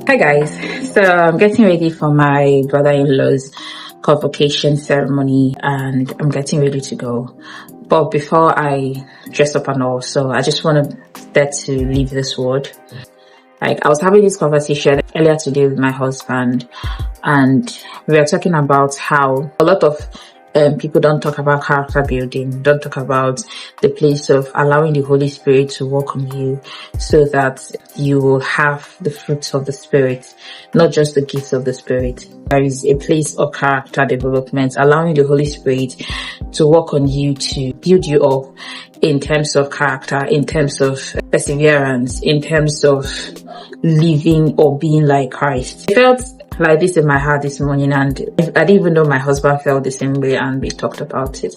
Hi guys, so I'm getting ready for my brother-in-law's convocation ceremony and I'm getting ready to go. But before I dress up and all, so I just wanted to leave this word. Like, I was having this conversation earlier today with my husband and we were talking about how a lot of people don't talk about character building, don't talk about the place of allowing the Holy Spirit to work on you so that you will have the fruits of the Spirit, not just the gifts of the Spirit. There is a place of character development, allowing the Holy Spirit to work on you to build you up in terms of character, in terms of perseverance, in terms of living or being like Christ. I felt like this in my heart this morning and I didn't even know my husband felt the same way and we talked about it.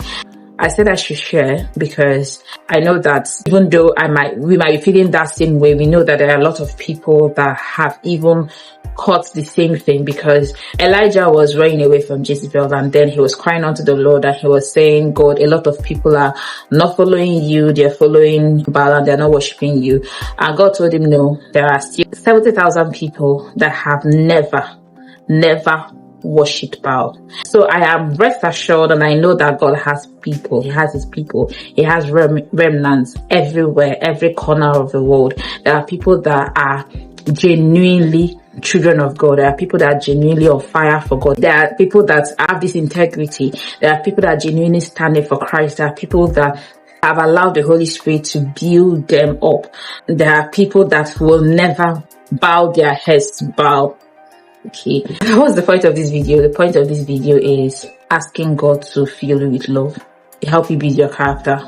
I said I should share because I know that even though we might be feeling that same way, we know that there are a lot of people that have even caught the same thing, because Elijah was running away from Jezebel and then he was crying unto the Lord and he was saying, God, a lot of people are not following you, they're following Baal and they're not worshiping you. And God told him, no, there are still 70,000 people that have never worshipped Baal. So I am rest assured and I know that God has people. He has his people. He has remnants everywhere, every corner of the world. There are people that are genuinely children of God. There are people that are genuinely on fire for God. There are people that have this integrity. There are people that are genuinely standing for Christ. There are people that have allowed the Holy Spirit to build them up. There are people that will never bow their heads to Baal. Okay, what's the point of this video? The point of this video is asking God to fill you with love, help you build your character,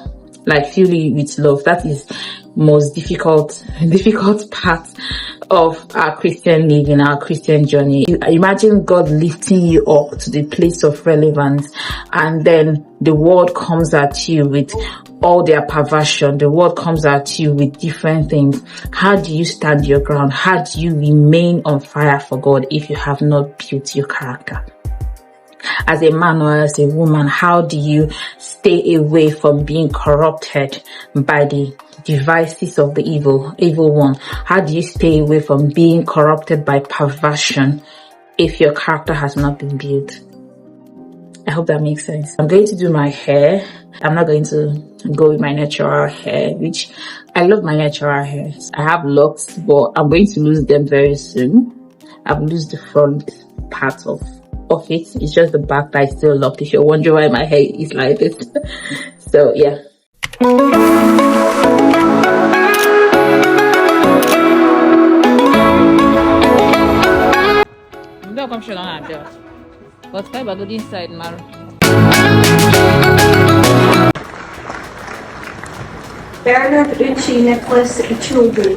like fill you with love. That is most difficult part of our Christian living, our Christian journey. Imagine God lifting you up to the place of relevance and then the world comes at you with all their perversion. The world comes at you with different things. How do you stand your ground? How do you remain on fire for God if you have not built your character? As a man or as a woman, how do you stay away from being corrupted by the devices of the evil one? How do you stay away from being corrupted by perversion if your character has not been built? I hope that makes sense. I'm going to do my hair. I'm not going to go with my natural hair, which I love my natural hair. I have locks, but I'm going to lose them very soon. I've lost the front part of it. It's just the back that is still locked, if you're wondering why my hair is like this. So yeah. But I go inside, man. Bernard Ritchie necklace and children.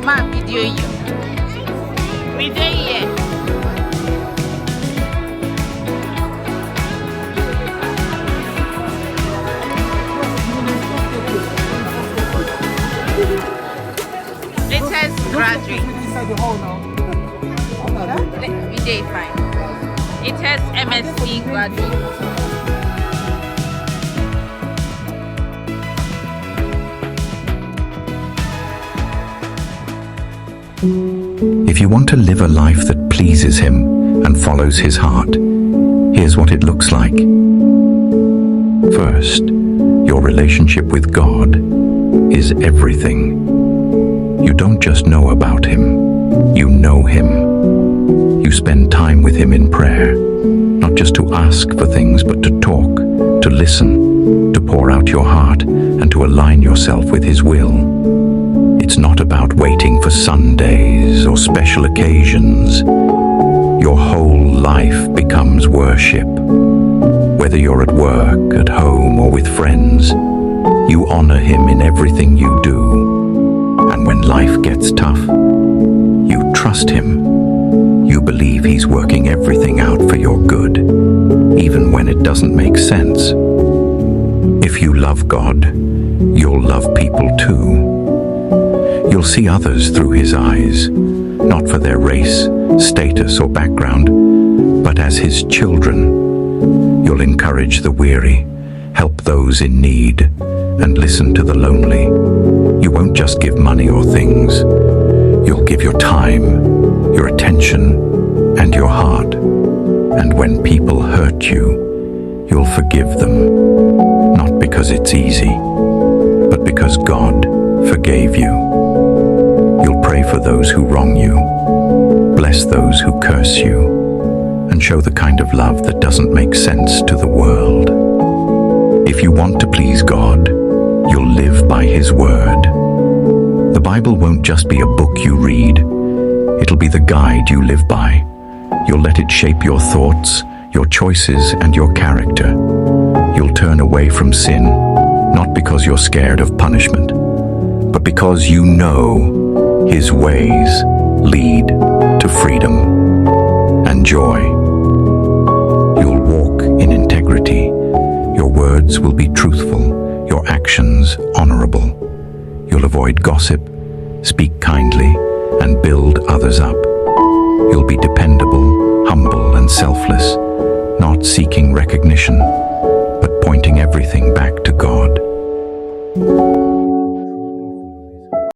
Man, video you. Video here. Latest graduate. Video is fine. Latest MSc graduate. If you want to live a life that pleases Him and follows His heart, here's what it looks like. First, your relationship with God is everything. You don't just know about Him, you know Him. You spend time with Him in prayer, not just to ask for things, but to talk, to listen, to pour out your heart, and to align yourself with His will. It's not about waiting for Sundays or special occasions. Your whole life becomes worship. Whether you're at work, at home, or with friends, you honor Him in everything you do. And when life gets tough, you trust Him. You believe He's working everything out for your good, even when it doesn't make sense. If you love God, you'll love people too. You'll see others through His eyes, not for their race, status, or background, but as His children. You'll encourage the weary, help those in need, and listen to the lonely. You won't just give money or things. You'll give your time, your attention, and your heart. And when people hurt you, you'll forgive them, not because it's easy, but because God forgave you. You'll pray for those who wrong you, bless those who curse you, and show the kind of love that doesn't make sense to the world. If you want to please God, you'll live by His word. The Bible won't just be a book you read, it'll be the guide you live by. You'll let it shape your thoughts, your choices, and your character. You'll turn away from sin, not because you're scared of punishment, but because you know His ways lead to freedom and joy. You'll walk in integrity. Your words will be truthful, your actions honorable. You'll avoid gossip, speak kindly, and build others up. You'll be dependable, humble, and selfless, not seeking recognition, but pointing everything back